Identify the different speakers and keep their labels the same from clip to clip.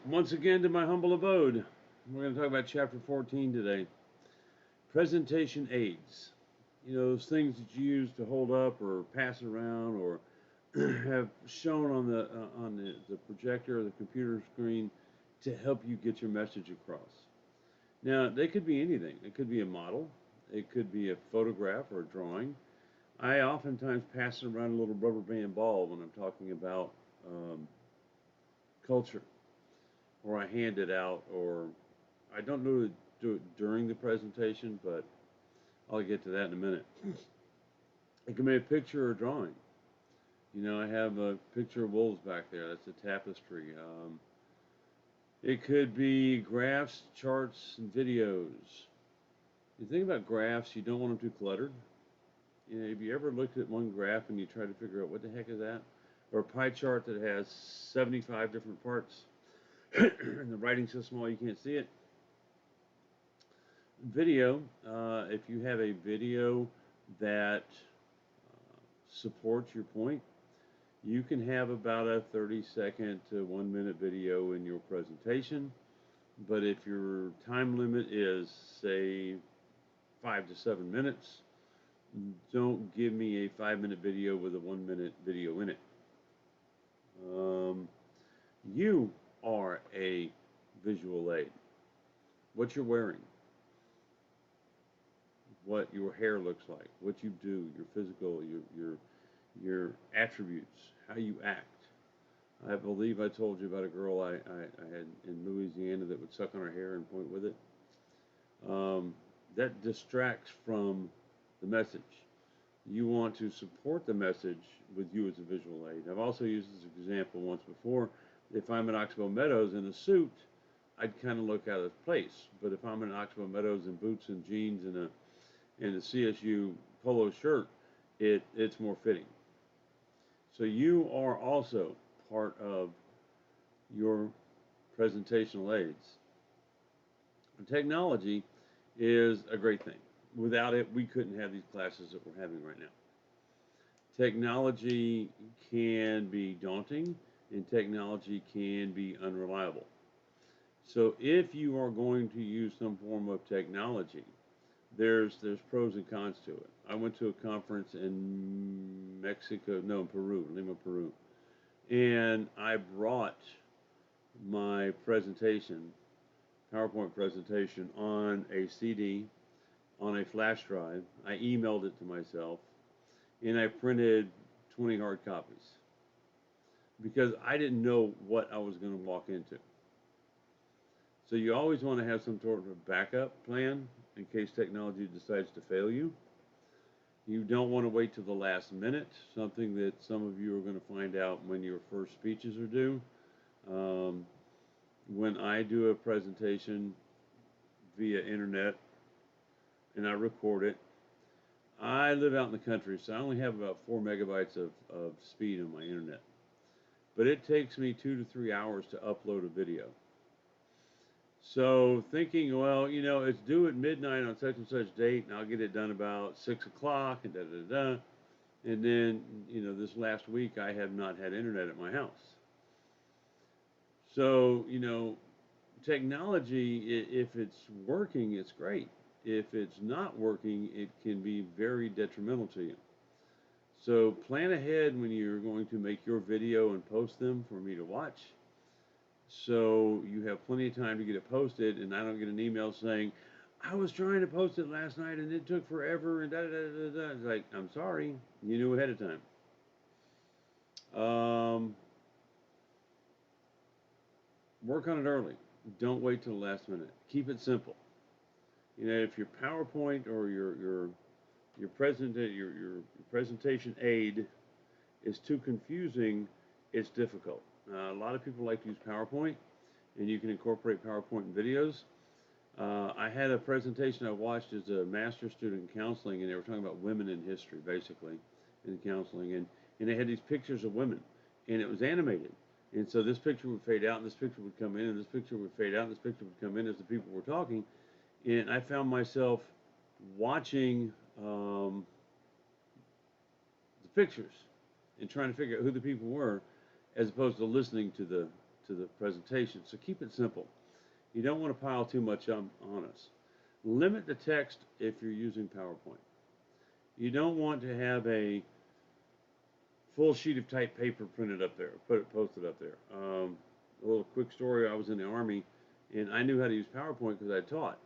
Speaker 1: Once again to my humble abode. We're going to talk about chapter 14 today. Presentation aids. You know, those things that you use to hold up or pass around or have shown on the projector or the computer screen to help you get your message across. Now, they could be anything. It could be a model. It could be a photograph or a drawing. I oftentimes pass around a little rubber band ball when I'm talking about um, culture, or I hand it out, or I don't know to do it during the presentation, but I'll get to that in a minute. It can be a picture or a drawing. You know, I have a picture of wolves back there. That's a tapestry. It could be graphs, charts, and videos. You think about graphs, you don't want them too cluttered. You know, have you ever looked at one graph and you try to figure out what the heck is that? Or a pie chart that has 75 different parts and the writing's so small you can't see it. Video, if you have a video that supports your point, you can have about a 30-second to 1 minute video in your presentation. But if your time limit is, say, 5 to 7 minutes, don't give me a 5 minute video with a 1 minute video in it. Um, you are a visual aid. What you're wearing, what your hair looks like, what you do, your physical, your attributes, how you act. I believe I told you about a girl I had in Louisiana that would suck on her hair and point with it. That distracts from the message. You want to support the message with you as a visual aid. I've also used this example once before. If I'm in Oxbow Meadows in a suit, I'd kind of look out of place. But if I'm in Oxbow Meadows in boots and jeans and a CSU polo shirt, it's more fitting. So you are also part of your presentational aids. Technology is a great thing. Without it, we couldn't have these classes that we're having right now. Technology can be daunting and technology can be unreliable. So if you are going to use some form of technology, there's pros and cons to it. I went to a conference in Mexico, no, in Peru, Lima, Peru, and I brought my presentation, PowerPoint presentation, on a CD, on a flash drive. I emailed it to myself, and I printed 20 hard copies because I didn't know what I was going to walk into. So you always want to have some sort of a backup plan in case technology decides to fail you. You don't want to wait till the last minute, something that some of you are going to find out when your first speeches are due. Um, when I do a presentation via internet and I record it, I live out in the country, so I only have about 4 megabytes of speed on my internet. But it takes me 2 to 3 hours to upload a video. So thinking, well, you know, it's due at midnight on such and such date, and I'll get it done about 6 o'clock, and da da da. And then, you know, this last week I have not had internet at my house. So, you know, technology, if it's working, it's great. If it's not working, it can be very detrimental to you. So plan ahead when you're going to make your video and post them for me to watch. So you have plenty of time to get it posted, and I don't get an email saying, I was trying to post it last night and it took forever and da da da da. It's like, I'm sorry, you knew ahead of time. Work on it early. Don't wait till the last minute. Keep it simple. You know, if your PowerPoint or your presentation aid is too confusing, it's difficult. A lot of people like to use PowerPoint, and you can incorporate PowerPoint in videos. I had a presentation I watched as a master's student in counseling, and they were talking about women in history, basically, in counseling, and they had these pictures of women, and it was animated. And so this picture would fade out, and this picture would come in, and this picture would fade out, and this picture would come in as the people were talking. And I found myself watching the pictures and trying to figure out who the people were, as opposed to listening to to the presentation. So keep it simple. You don't want to pile too much on us. Limit the text if you're using PowerPoint. You don't want to have a full sheet of typed paper printed up there, posted up there. A little quick story, I was in the Army, and I knew how to use PowerPoint because I taught.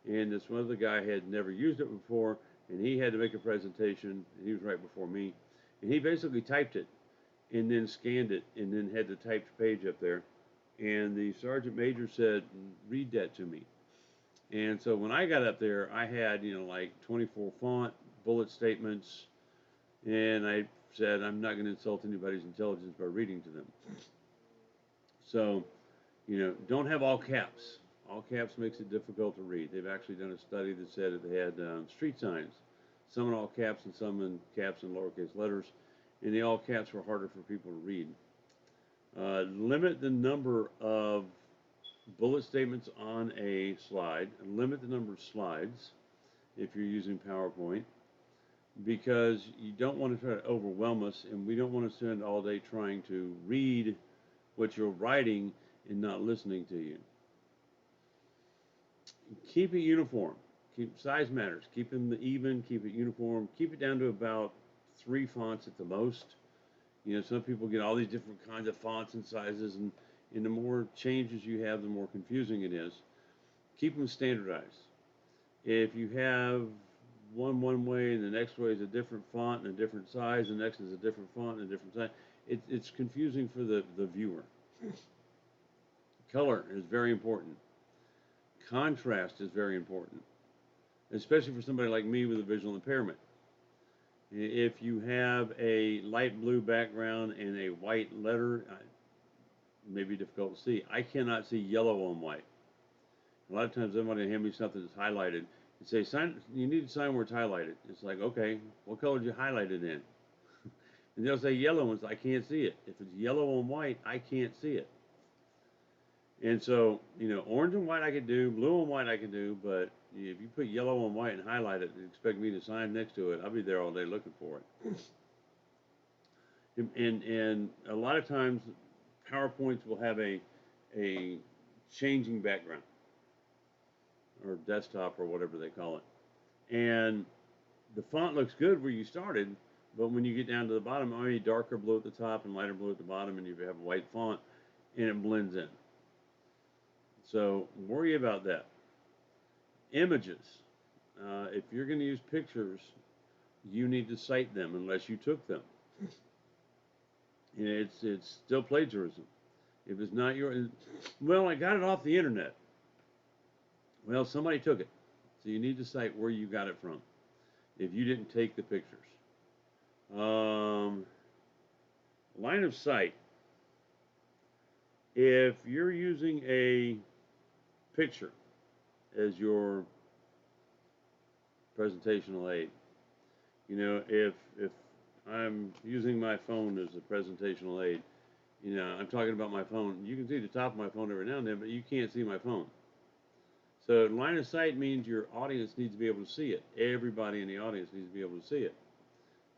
Speaker 1: And this one other guy had never used it before, and he had to make a presentation, and he was right before me. And he basically typed it, and then scanned it, and then had the typed page up there. And the sergeant major said, read that to me. And so when I got up there, I had, like 24 font, bullet statements, and I said, I'm not going to insult anybody's intelligence by reading to them. So, don't have all caps. All caps makes it difficult to read. They've actually done a study that said that they had street signs, some in all caps and some in caps and lowercase letters, and the all caps were harder for people to read. Limit the number of bullet statements on a slide, and limit the number of slides if you're using PowerPoint, because you don't want to try to overwhelm us, and we don't want to spend all day trying to read what you're writing and not listening to you. Keep it uniform. Size matters. Keep them even, keep it uniform, keep it down to about 3 fonts at the most. Some people get all these different kinds of fonts and sizes, and the more changes you have, the more confusing it is. Keep them standardized. If you have one way and the next way is a different font and a different size, the next is a different font and a different size, it's confusing for the viewer. Color is very important. Contrast is very important, especially for somebody like me with a visual impairment. If you have a light blue background and a white letter, it may be difficult to see. I cannot see yellow on white. A lot of times somebody will hand me something that's highlighted and say, you need to sign where it's highlighted. It's like, okay, what color did you highlight it in? And they'll say yellow, and I can't see it. If it's yellow on white, I can't see it. And so, orange and white I could do, blue and white I could do, but if you put yellow on white and highlight it and expect me to sign next to it, I'll be there all day looking for it. And a lot of times, PowerPoints will have a changing background, or desktop, or whatever they call it. And the font looks good where you started, but when you get down to the bottom, it might be darker blue at the top and lighter blue at the bottom, and you have a white font, and it blends in. So worry about that. Images. If you're going to use pictures, you need to cite them unless you took them. It's still plagiarism. If it's not your, well, I got it off the internet. Well, somebody took it. So you need to cite where you got it from if you didn't take the pictures. Line of sight. If you're using a picture as your presentational aid, if I'm using my phone as a presentational aid, I'm talking about my phone. You can see the top of my phone every now and then, but you can't see my phone. So line of sight means your audience needs to be able to see it. Everybody in the audience needs to be able to see it.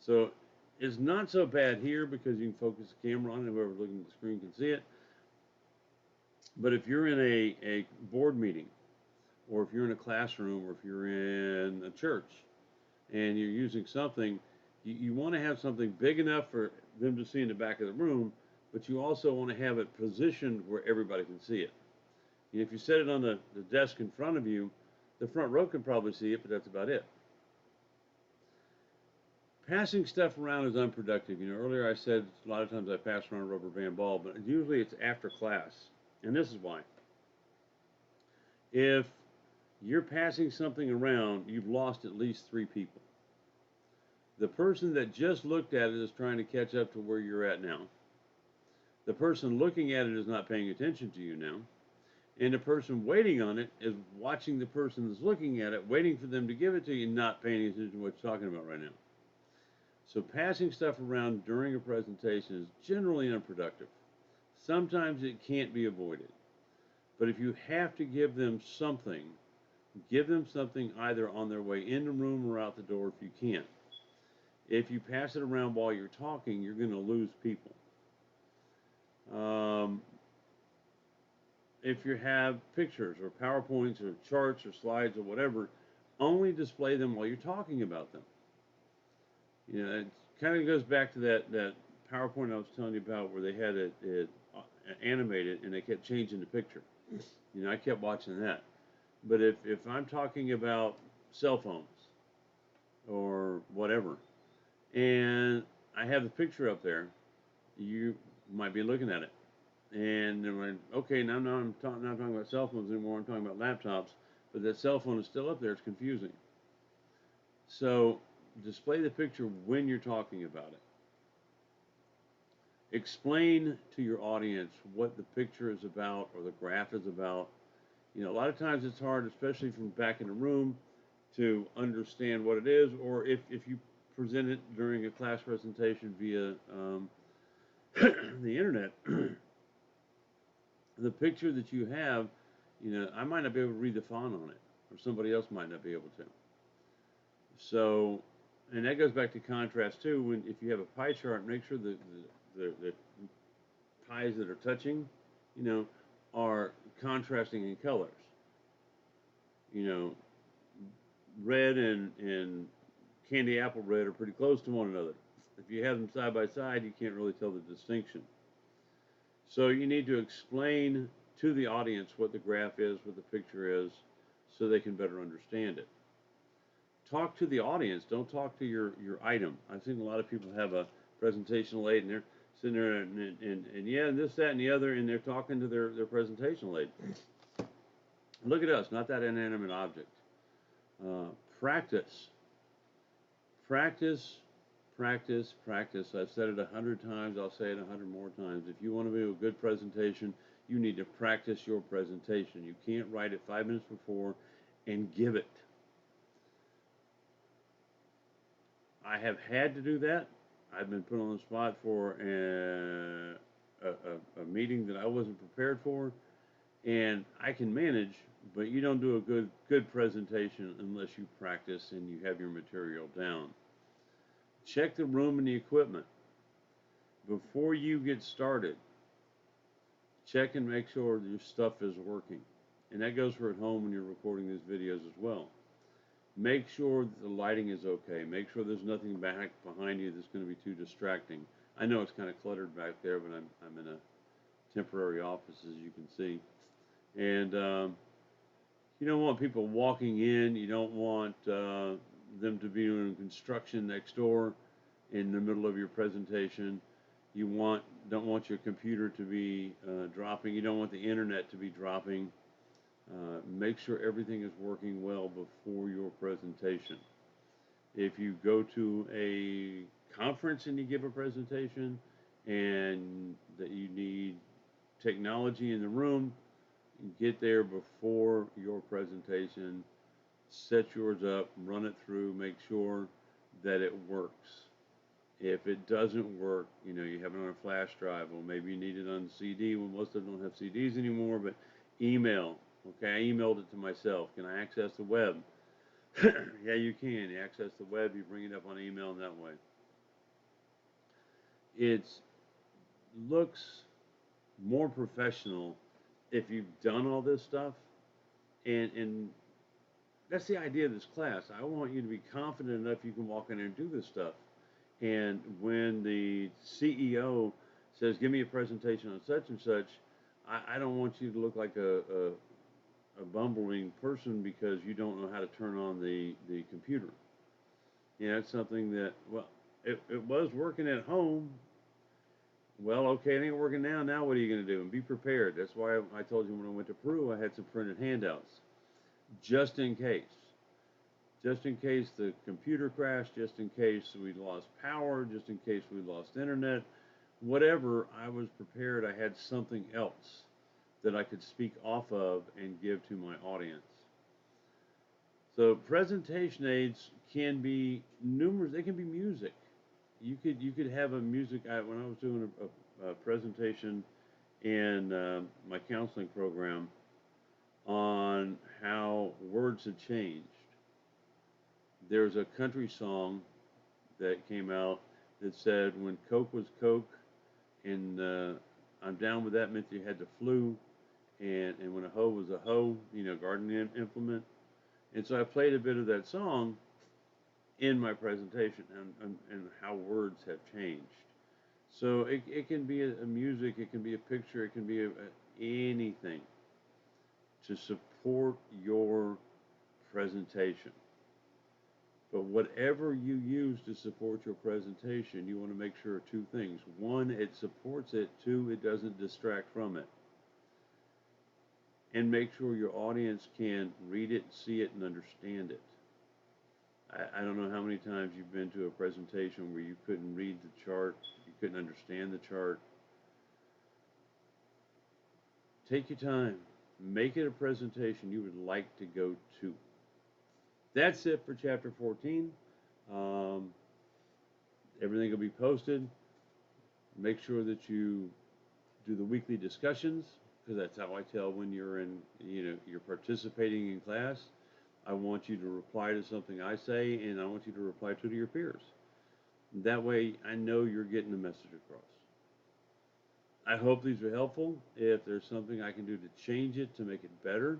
Speaker 1: So it's not so bad here because you can focus the camera on it, whoever's looking at the screen can see it. But if you're in a board meeting, or if you're in a classroom, or if you're in a church, and you're using something, you want to have something big enough for them to see in the back of the room, but you also want to have it positioned where everybody can see it. And if you set it on the desk in front of you, the front row can probably see it, but that's about it. Passing stuff around is unproductive. Earlier I said a lot of times I pass around a rubber band ball, but usually it's after class. And this is why. If you're passing something around, you've lost at least 3 people. The person that just looked at it is trying to catch up to where you're at now. The person looking at it is not paying attention to you now. And the person waiting on it is watching the person that's looking at it, waiting for them to give it to you, not paying attention to what you're talking about right now. So passing stuff around during a presentation is generally unproductive. Sometimes it can't be avoided. But if you have to give them something either on their way in the room or out the door if you can. If you pass it around while you're talking, you're going to lose people. if you have pictures or PowerPoints or charts or slides or whatever, only display them while you're talking about them. It kind of goes back to that PowerPoint I was telling you about where they had it animated and they kept changing the picture. I kept watching that. But if I'm talking about cell phones or whatever, and I have the picture up there, you might be looking at it. And they're like, okay, now I'm not talking about cell phones anymore, I'm talking about laptops, but that cell phone is still up there, it's confusing. So display the picture when you're talking about it. Explain to your audience what the picture is about or the graph is about. A lot of times it's hard, especially from back in the room, to understand what it is, or if you present it during a class presentation via the internet, the picture that you have, I might not be able to read the font on it, or somebody else might not be able to. So, and that goes back to contrast too. When if you have a pie chart, make sure that the pies that are touching, are contrasting in colors. You know, red and candy apple red are pretty close to one another. If you have them side by side, you can't really tell the distinction. So you need to explain to the audience what the graph is, what the picture is, so they can better understand it. Talk to the audience. Don't talk to your item. I've seen a lot of people have a presentation aid and they're sitting there and yeah, this, that, and the other, and they're talking to their presentation aid. Look at us, not that inanimate object. Practice. Practice, practice, practice. I've said it 100 times. I'll say it 100 more times. If you want to do a good presentation, you need to practice your presentation. You can't write it 5 minutes before and give it. I have had to do that. I've been put on the spot for a meeting that I wasn't prepared for, and I can manage, but you don't do a good presentation unless you practice and you have your material down. Check the room and the equipment. Before you get started, check and make sure your stuff is working. And that goes for at home when you're recording these videos as well. Make sure that the lighting is okay. Make sure there's nothing back behind you that's going to be too distracting. I know it's kind of cluttered back there, but I'm in a temporary office, as you can see. And you don't want people walking in. You don't want them to be doing construction next door in the middle of your presentation. You don't want your computer to be dropping. You don't want the internet to be dropping. Make sure everything is working well before your presentation. If you go to a conference and you give a presentation and that you need technology in the room, get there before your presentation, set yours up, run it through, make sure that it works. If it doesn't work, you have it on a flash drive, well, maybe you need it on CD. Well, most of them don't have CDs anymore, but email. Okay, I emailed it to myself. Can I access the web? Yeah, you can. You access the web, you bring it up on email in that way. It looks more professional if you've done all this stuff, and that's the idea of this class. I want you to be confident enough you can walk in there and do this stuff. And when the CEO says, give me a presentation on such and such, I don't want you to look like a bumbling person because you don't know how to turn on the computer. It's something that, well, it was working at home. Well, okay, it ain't working now. Now what are you going to do? And be prepared. That's why I told you when I went to Peru, I had some printed handouts, just in case. Just in case the computer crashed, just in case we lost power, just in case we lost internet, whatever, I was prepared. I had something else that I could speak off of and give to my audience. So presentation aids can be numerous. They can be music. You could have a music. When I was doing a presentation in my counseling program on how words had changed, there's a country song that came out that said, when Coke was Coke and I'm down with that meant you had the flu, and hoe was a hoe, gardening implement. And so I played a bit of that song in my presentation, and how words have changed. So it can be a music, it can be a picture, it can be anything to support your presentation. But whatever you use to support your presentation, you want to make sure of two things. One, it supports it. Two, it doesn't distract from it. And make sure your audience can read it, see it, and understand it. I don't know how many times you've been to a presentation where you couldn't read the chart, you couldn't understand the chart. Take your time. Make it a presentation you would like to go to. That's it for chapter 14. Um, Everything will be posted. Make sure that you do the weekly discussions, because that's how I tell when you're you're participating in class. I want you to reply to something I say, and I want you to reply to your peers. That way, I know you're getting the message across. I hope these are helpful. If there's something I can do to change it, to make it better,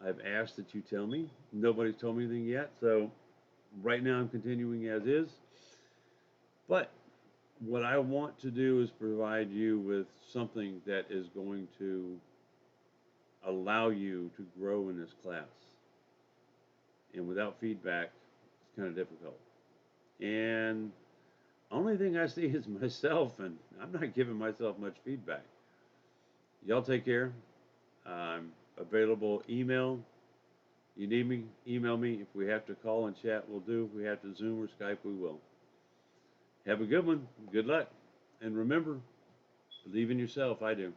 Speaker 1: I've asked that you tell me. Nobody's told me anything yet, so right now I'm continuing as is. But what I want to do is provide you with something that is going to allow you to grow in this class. And without feedback, it's kind of difficult. And only thing I see is myself, and I'm not giving myself much feedback. Y'all take care. I'm available. Email. You need me? Email me. If we have to call and chat, we'll do. If we have to Zoom or Skype, we will. Have a good one. Good luck. And remember, believe in yourself. I do.